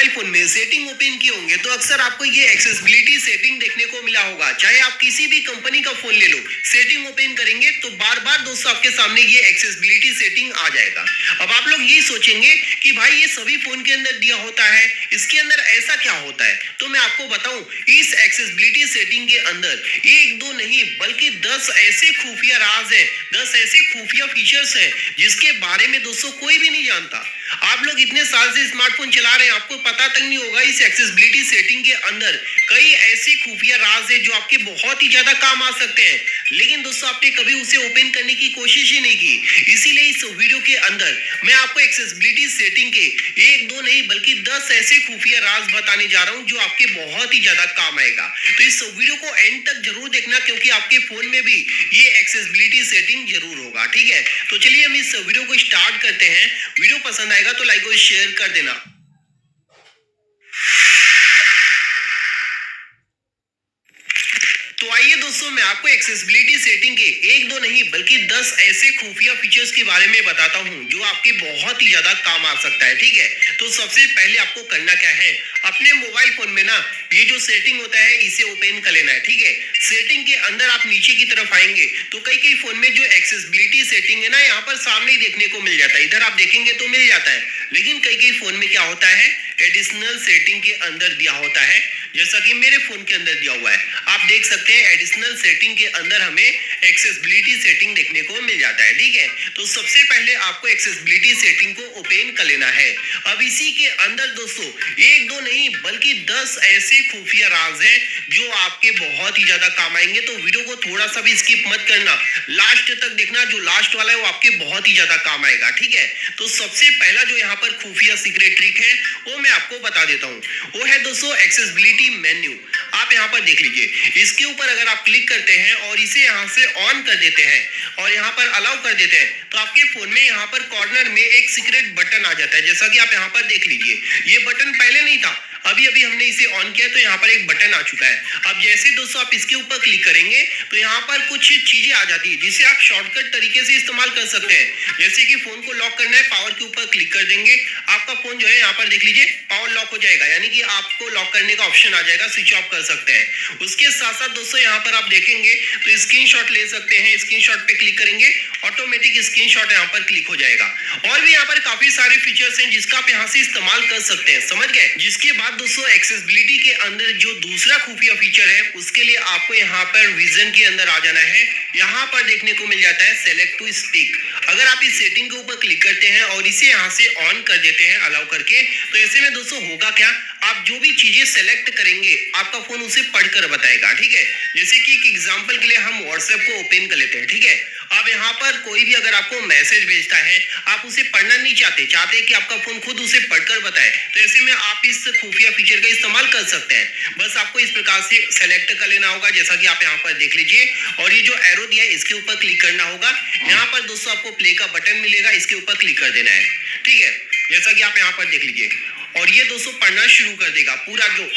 Mobile phone में setting open किए होंगे तो अक्सर आपको ये एक्सेसिबिलिटी सेटिंग देखने को मिला होगा। चाहे आप किसी भी कंपनी का फोन ले लो, सेटिंग ओपन करेंगे तो बार बार दोस्तों आपके सामने ये एक्सेसिबिलिटी सेटिंग आ जाएगा। अब आप लोग ये सोचेंगे कि भाई ये सभी फोन के अंदर दिया होता है, इसके अंदर ऐसा क्या होता है? तो मैं आपको बताऊं, इस एक्सेसिबिलिटी सेटिंग के अंदर एक दो नहीं बल्कि 10 ऐसे खुफिया राज हैं, 10 ऐसे खुफिया फीचर्स हैं जिसके बारे में दोस्तों कोई भी नहीं जानता। आप लोग इतने साल से स्मार्टफोन चला रहे हैं, आपको पता तक नहीं होगा इस एक्सेसिबिलिटी सेटिंग के अंदर कई ऐसे खुफिया राज है जो आपके बहुत ही ज्यादा काम आ सकते हैं, लेकिन दोस्तों आपने कभी उसे ओपन करने की कोशिश ही नहीं की। इसीलिए इस वीडियो के अंदर मैं आपको एक्सेसिबिलिटी सेटिंग के एक दो नहीं बल्कि 10 ऐसे खुफिया राज बताने जा रहा हूं जो आपके बहुत ही ज्यादा काम आएगा। तो इस वीडियो को एंड तक जरूर देखना, क्योंकि आपके फोन में भी ये एक्सेसिबिलिटी सेटिंग जरूर होगा। ठीक है, तो चलिए हम इस वीडियो को स्टार्ट करते हैं। वीडियो पसंद आएगा तो लाइक और शेयर कर देना। तो आइए दोस्तों, मैं आपको एक्सेसिबिलिटी सेटिंग के एक दो नहीं बल्कि 10 ऐसे खुफिया फीचर्स के बारे में बताता हूं जो आपके बहुत ही ज्यादा काम आ सकता है। ठीक है, तो सबसे पहले आपको करना क्या है, अपने मोबाइल फोन में ना ये जो सेटिंग होता है इसे ओपन कर लेना है। ठीक है, सेटिंग के अंदर आप नीचे की तरफ आएंगे तो कई फोन में जो एक्सेसिबिलिटी सेटिंग है ना यहाँ पर सामने ही देखने को मिल जाता है। इधर आप देखेंगे तो मिल जाता है, लेकिन कई फोन में क्या होता है, एडिशनल सेटिंग के अंदर दिया होता है, जैसा कि मेरे फोन के अंदर दिया हुआ है। आप देख सकते हैं एडिशनल सेटिंग के अंदर हमें एक्सेसिबिलिटी सेटिंग देखने को मिल जाता है। ठीक है, तो सबसे पहले आपको एक्सेसिबिलिटी सेटिंग को ओपन कर लेना है। अब इसी के अंदर दोस्तों एक दो नहीं बल्कि 10 ऐसे खुफिया राज हैं जो आपके बहुत ही ज्यादा काम आएंगे। तो वीडियो को थोड़ा सा भी स्किप मत करना, लास्ट तक देखना। जो लास्ट वाला है वो आपके बहुत ही ज्यादा काम आएगा। ठीक है, तो सबसे पहला जो यहाँ पर खुफिया सीक्रेट ट्रिक है वो मैं आपको बता देता हूँ। वो है दोस्तों एक्सेसिबिलिटी मेन्यू। आप यहाँ पर देख लीजिए, इसके ऊपर अगर आप क्लिक करते हैं और इसे यहाँ से ऑन कर देते हैं और यहाँ पर अलाउ कर देते हैं तो आपके फोन में यहाँ पर कॉर्नर में एक सीक्रेट बटन आ जाता है, जैसा कि आप यहाँ पर देख लीजिए। ये बटन पहले नहीं था, अभी अभी हमने इसे ऑन किया तो यहाँ पर एक बटन आ चुका है। अब जैसे दोस्तों आप इसके ऊपर क्लिक करेंगे तो यहाँ पर कुछ चीजें आ जाती है जिसे आप शॉर्टकट तरीके से इस्तेमाल कर सकते हैं। जैसे कि फोन को लॉक करना है, पावर के ऊपर क्लिक कर देंगे, आपका फोन जो है यहाँ पर देख लीजिए पावर लॉक हो जाएगा, यानी कि आपको लॉक करने का ऑप्शन आ जाएगा, स्विच ऑफ कर सकते हैं। उसके साथ साथ दोस्तों यहाँ पर आप देखेंगे तो स्क्रीनशॉट ले सकते हैं, स्क्रीनशॉट पे क्लिक करेंगे ऑटोमेटिक स्क्रीनशॉट यहाँ पर क्लिक हो जाएगा। और भी यहाँ पर काफी सारे फीचर्स हैं जिसका आप यहाँ से इस्तेमाल कर सकते हैं, समझ गए। जिसके बाद दोस्तों एक्सेसिबिलिटी के अंदर जो दूसरा खुफिया फीचर है उसके लिए आपको यहाँ पर विजन के अंदर आ जाना है। यहाँ पर देखने को मिल जाता है सेलेक्ट टू स्पीक। अगर आप इस सेटिंग के ऊपर क्लिक करते हैं और इसे यहाँ से ऑन कर देते हैं अलाउ करके, तो ऐसे में दोस्तों होगा क्या, आप जो भी चीजें सेलेक्ट करेंगे आपका फोन उसे पढ़कर बताएगा। ठीक है, जैसे कि एक एग्जांपल के लिए हम व्हाट्सएप को ओपन कर लेते हैं। ठीक है, अब यहाँ पर कोई भी अगर आपको मैसेज भेजता है, आप उसे पढ़ना नहीं चाहते कि आपका फोन खुद उसे पढ़कर बताए, तो ऐसे में आप इस खुफिया फीचर का इस्तेमाल कर सकते हैं। बस आपको इस प्रकार से सेलेक्ट कर लेना होगा, जैसा कि आप यहाँ पर देख लीजिए, और ये जो एरो दिया है इसके ऊपर क्लिक करना होगा। यहाँ पर दोस्तों आपको प्ले का बटन मिलेगा, इसके ऊपर क्लिक कर देना है। ठीक है, जैसा कि आप यहाँ पर देख लीजिए, और ये दोस्तों पढ़ना शुरू कर देगा पूरा जो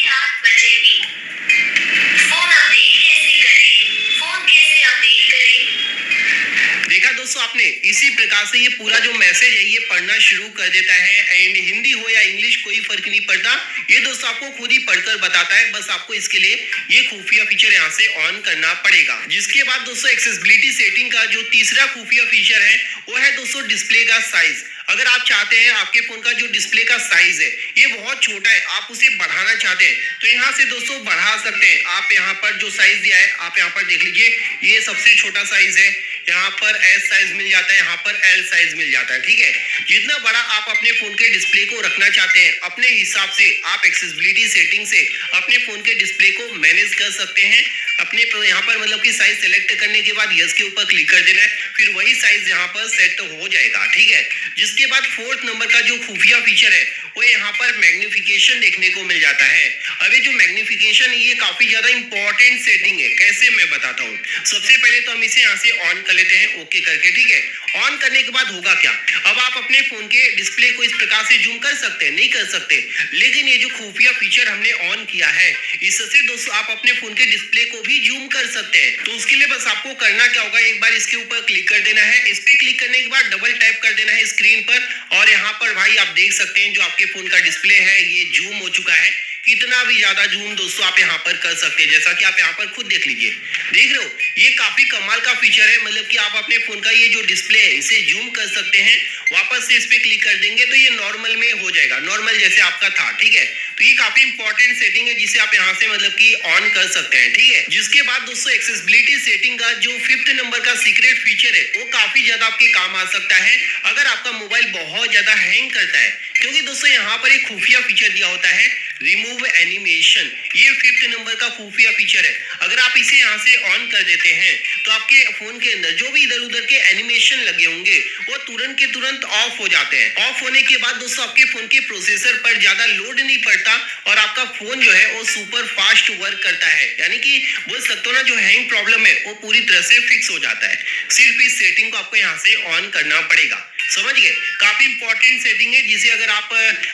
देखा दोस्तों आपने। इसी प्रकार से ये पूरा जो मैसेज है ये पढ़ना शुरू कर देता है, एंड हिंदी हो या इंग्लिश कोई फर्क नहीं पड़ता, ये दोस्तों आपको खुद ही पढ़कर बताता है। बस आपको इसके लिए ये खुफिया फीचर यहाँ से ऑन करना पड़ेगा। जिसके बाद दोस्तों एक्सेसिबिलिटी सेटिंग का जो तीसरा खुफिया फीचर है वो है दोस्तों डिस्प्ले का साइज। अगर आप चाहते हैं आपके फोन का जो डिस्प्ले का साइज है ये बहुत छोटा है, आप उसे बढ़ाना चाहते हैं तो यहाँ से दोस्तों बढ़ा सकते हैं। आप यहाँ पर जो साइज दिया है आप यहाँ पर देख लीजिए, ये सबसे छोटा साइज है, यहाँ पर एस साइज मिल जाता है, यहाँ पर एल साइज मिल जाता है। ठीक है, जितना बड़ा आप अपने फोन के डिस्प्ले को रखना चाहते हैं अपने हिसाब से आप एक्सेसिबिलिटी सेटिंग से अपने फोन के डिस्प्ले को मैनेज कर सकते हैं। अपने यहाँ पर मतलब कि साइज सेलेक्ट करने के बाद यस के ऊपर क्लिक कर देना है, फिर वही साइज यहाँ पर सेट हो जाएगा। ठीक है, जिसके बाद फोर्थ नंबर का जो खुफिया फीचर है वो यहाँ पर मैग्निफिकेशन देखने को मिल जाता है। अभी जो मैग्निफिकेशन ये काफी ज्यादा इंपॉर्टेंट सेटिंग है, कैसे मैं बताता हूँ। सबसे पहले तो हम इसे यहाँ से ऑन कर लेते हैं ओके करके। ठीक है, ऑन करने के बाद होगा क्या, अब आप अपने फोन के डिस्प्ले को इस प्रकार से जूम कर सकते हैं, नहीं कर सकते, लेकिन ये जो खुफिया फीचर हमने ऑन किया है इससे दोस्तों आप अपने फोन के डिस्प्ले को भी जूम कर सकते हैं। तो उसके लिए बस आपको करना क्या होगा, एक बार इसके ऊपर क्लिक कर देना है, इस पे क्लिक करने के बाद डबल टैप कर देना है स्क्रीन पर, और यहाँ पर भाई आप देख सकते हैं जो आपके फोन का डिस्प्ले है ये ये जूम हो चुका है, कितना भी ज्यादा जूम दोस्तों आप यहाँ पर कर सकते हैं, जैसा कि आप यहाँ पर खुद देख लीजिए, देख रहे हो, ये काफी कमाल का फीचर है। मतलब कि आप अपने फोन का ये जो डिस्प्ले है इसे जूम कर सकते हैं, वापस से इस पे क्लिक कर देंगे तो ये नॉर्मल में हो जाएगा, नॉर्मल जैसे आपका था, ठीक है। तो ये काफी इंपॉर्टेंट सेटिंग है जिसे आप यहाँ से मतलब कि ऑन कर सकते हैं, ठीक है। जिसके बाद दोस्तों एक्सेसिबिलिटी सेटिंग का जो 5th नंबर का सीक्रेट फीचर है वो काफी ज्यादा आपके काम आ सकता है अगर आपका मोबाइल बहुत ज्यादा हैंग करता है, क्योंकि दोस्तों यहाँ पर एक खुफिया फीचर दिया होता है रिमूव एनिमेशन। ये 5th नंबर का खुफिया फीचर है। अगर आप इसे यहाँ से ऑन कर देते हैं तो आपके फोन के अंदर जो भी इधर उधर के एनिमेशन लगे होंगे वो तुरंत के तुरंत ऑफ हो जाते हैं। ऑफ होने के बाद दोस्तों आपके फोन के प्रोसेसर पर ज्यादा लोड नहीं पड़ता और आपका फोन जो है वो सुपर फास्ट वर्क करता है, यानी कि बोल सकते हो ना जो हैंग प्रॉब्लम है वो पूरी तरह से फिक्स हो जाता है। सिर्फ इस सेटिंग को आपको यहाँ से ऑन करना पड़ेगा, समझ गए। काफी इंपॉर्टेंट सेटिंग है जिसे अगर आप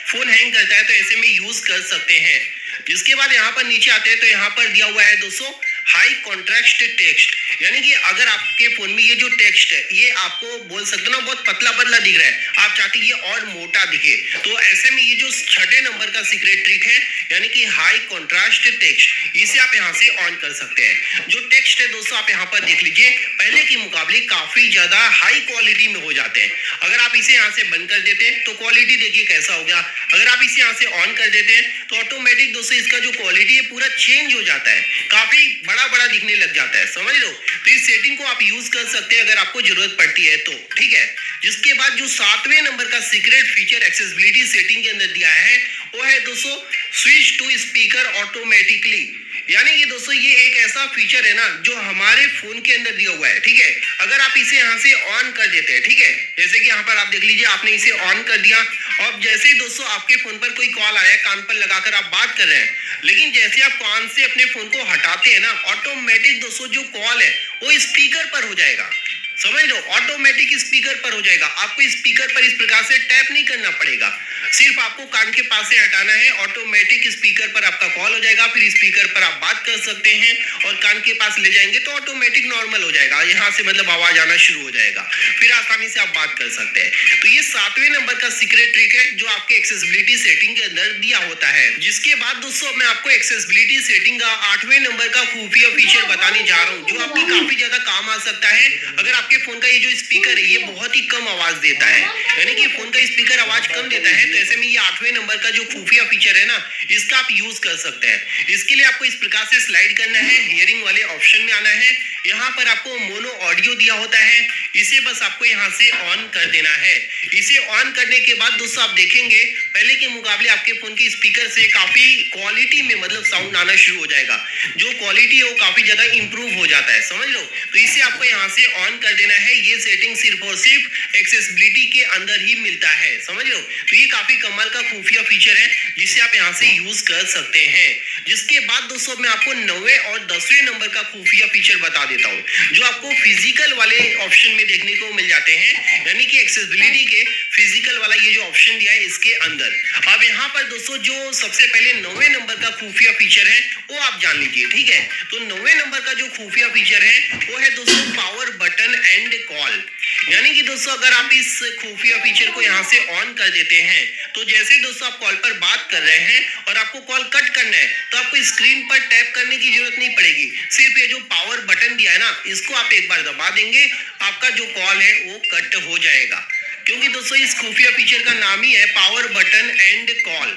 फोन हैंग करता है तो ऐसे में यूज कर सकते हैं। जिसके बाद यहाँ पर नीचे आते हैं तो यहाँ पर दिया हुआ है दोस्तों हाई कॉन्ट्रास्ट टेक्स्ट, यानी कि अगर आपके फोन में ये जो टेक्स्ट है ये आपको बोल सकते हो ना बहुत पतला पतला दिख रहा है, आप चाहते हैं ये और मोटा दिखे, तो ऐसे में ये जो 6ठे नंबर का सीक्रेट ट्रिक है यानी कि हाई कॉन्ट्रास्ट टेक्स्ट, इसे आप यहाँ से ऑन कर सकते हैं। जो टेक्स्ट है दोस्तों आप यहाँ पर देख लीजिए पहले के मुकाबले काफी ज्यादा हाई क्वालिटी में हो जाते हैं। अगर आप इसे यहाँ से बंद कर देते हैं तो क्वालिटी देखिए कैसा हो गया, अगर आप इसे यहाँ से ऑन कर देते हैं तो ऑटोमेटिक दोस्तों इसका जो क्वालिटी है पूरा चेंज हो जाता है, काफी बड़ा बड़ा दिखने लग जाता है, समझ लो। तो इस सेटिंग को आप यूज कर सकते हैं अगर आपको जरूरत पड़ती है तो, ठीक है। जिसके बाद जो 7वें नंबर का सीक्रेट फीचर एक्सेसिबिलिटी सेटिंग के अंदर दिया है वो है दोस्तों स्विच टू स्पीकर ऑटोमेटिकली, यानी कि दोस्तों ये एक ऐसा फीचर है ना जो हमारे फोन के अंदर दिया हुआ है, ठीक है। अगर आप इसे यहाँ से ऑन कर देते हैं, ठीक है, जैसे कि यहाँ पर आप देख लीजिए आपने इसे ऑन कर दिया और जैसे ही दोस्तों आपके फोन पर कोई कॉल आया कान पर लगाकर आप बात कर रहे हैं, लेकिन जैसे आप कान से अपने फोन को हटाते हैं ना ऑटोमेटिक दोस्तों जो कॉल है वो स्पीकर पर हो जाएगा, समझ लो, ऑटोमेटिक स्पीकर पर हो जाएगा। आपको स्पीकर पर इस प्रकार से टैप नहीं करना पड़ेगा, सिर्फ आपको कान के पास से हटाना है, ऑटोमेटिक स्पीकर पर आपका कॉल हो जाएगा, फिर स्पीकर पर आप बात कर सकते हैं और कान के पास ले जाएंगे तो ऑटोमेटिक नॉर्मल हो जाएगा, यहाँ से मतलब आवाज आना शुरू हो जाएगा, फिर आसानी से आप बात कर सकते हैं। तो ये 7वें नंबर का सीक्रेट ट्रिक है जो आपके एक्सेसिबिलिटी सेटिंग के अंदर दिया होता है। जिसके बाद दोस्तों मैं आपको एक्सेसिबिलिटी सेटिंग का 8वें नंबर का खुफिया फीचर बताने जा रहा हूँ जो आपकी काफी ज्यादा काम आ सकता है। अगर आपके फोन का ये जो स्पीकर है ये बहुत ही कम आवाज देता है, यानी कि फोन का स्पीकर आवाज कम देता है, तो ऐसे में ये 8वें नंबर का जो खुफिया फीचर है ना इसका आप यूज कर सकते हैं। इसके लिए आपको इस प्रकार से स्लाइड करना है, हियरिंग वाले ऑप्शन में आना है, यहाँ पर आपको मोनो ऑडियो दिया होता है, इसे बस आपको यहाँ से ऑन कर देना है। इसे ऑन करने के बाद दोस्तों आप देखेंगे पहले के मुकाबले आपके फोन के स्पीकर से काफी क्वालिटी में मतलब साउंड आना शुरू हो जाएगा, जो क्वालिटी है वो काफी ज्यादा इंप्रूव हो जाता है, समझ लो। तो इसे आपको यहाँ से ऑन कर देना है, ये सेटिंग सिर्फ और सिर्फ एक्सेसिबिलिटी के अंदर ही मिलता है, समझ लो। तो ये काफी कमाल का खुफिया फीचर है जिसे आप यहाँ से यूज कर सकते हैं। जिसके बाद दोस्तों मैं आपको 9वें और 10वें नंबर का खुफिया फीचर बता देता हूँ जो आपको फिजिकल वाले ऑप्शन में देखने को मिल जाते हैं, यानी कि एक्सेसिबिलिटी के फिजिकल वाला ये जो ऑप्शन दिया है इसके अंदर। अब यहाँ पर दोस्तों जो सबसे पहले 9वें नंबर का खुफिया फीचर है वो आप जान लीजिए, ठीक है। तो 9वें नंबर का जो खुफिया फीचर है वो है दोस्तों पावर बटन एंड कॉल, यानी कि दोस्तों अगर आप इस खुफिया फीचर को यहाँ से ऑन कर देते हैं तो जैसे दोस्तों आप कॉल पर बात कर रहे हैं और आपको कॉल कट करना है तो आपको स्क्रीन पर टैप करने की जरूरत नहीं पड़ेगी, सिर्फ ये जो पावर बटन दिया है ना इसको आप एक बार दबा देंगे, आपका जो कॉल है वो कट हो जाएगा, क्योंकि दोस्तों इस खुफिया फीचर का नाम ही है पावर बटन एंड कॉल,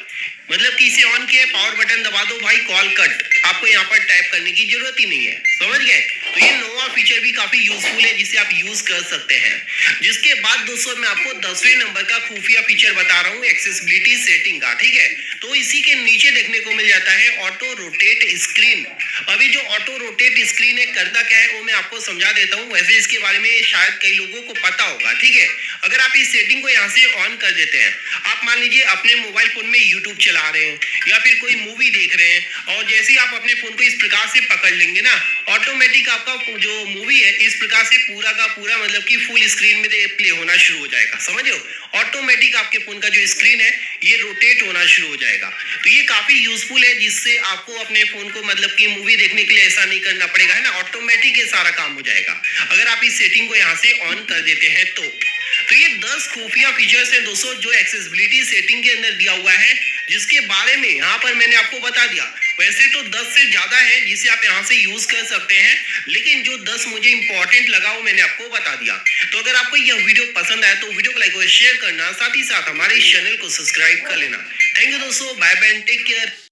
मतलब कि इसे ऑन किया पावर बटन दबा दो भाई कॉल कट, आपको यहाँ पर टाइप करने की जरूरत ही नहीं है, समझ गए। तो ये नोवा फीचर भी काफी यूजफुल है जिसे आप यूज कर सकते हैं। जिसके बाद दोस्तों मैं आपको 10वें नंबर का खुफिया फीचर बता रहा हूँ एक्सेसिबिलिटी सेटिंग का, ठीक है। तो इसी के नीचे देखने को मिल जाता है ऑटो रोटेट स्क्रीन। अभी जो ऑटो रोटेट स्क्रीन है करता क्या है वो मैं आपको समझा देता हूँ, वैसे इसके बारे में शायद कई लोगों को पता होगा, ठीक है। अगर आप इस सेटिंग को यहाँ से ऑन कर देते हैं, आप मान लीजिए अपने मोबाइल फोन में यूट्यूब चला रहे हैं या फिर कोई मूवी देख रहे हैं और जैसे ही आप अपने फोन को इस प्रकार से पकड़ लेंगे ना ऑटोमेटिक आपका जो मूवी है इस प्रकार से पूरा का पूरा मतलब कि फुल स्क्रीन में प्ले होना शुरू हो जाएगा, समझ लो। ऑटोमेटिक आपके फोन का जो स्क्रीन है ये रोटेट होना शुरू हो जाएगा। तो ये काफी यूजफुल है जिससे आपको अपने फोन को मतलब कि मूवी देखने के लिए ऐसा नहीं करना पड़ेगा, है ना, ऑटोमेटिक ये सारा काम हो जाएगा अगर आप इस सेटिंग को यहाँ से ऑन कर देते हैं तो ये 10 खुफिया फीचर्स है दोस्तों जो एक्सेसिबिलिटी सेटिंग के अंदर दिया हुआ है जिसके बारे में यहाँ पर मैंने आपको बता दिया। वैसे तो 10 से ज्यादा है जिसे आप यहाँ से यूज कर सकते हैं, लेकिन जो 10 मुझे इंपॉर्टेंट लगा वो मैंने आपको बता दिया। तो अगर आपको यह वीडियो पसंद आया तो वीडियो को लाइक और शेयर करना, साथ ही साथ हमारे इस चैनल को सब्सक्राइब कर लेना। थैंक यू दोस्तों, बाय बाय, टेक केयर।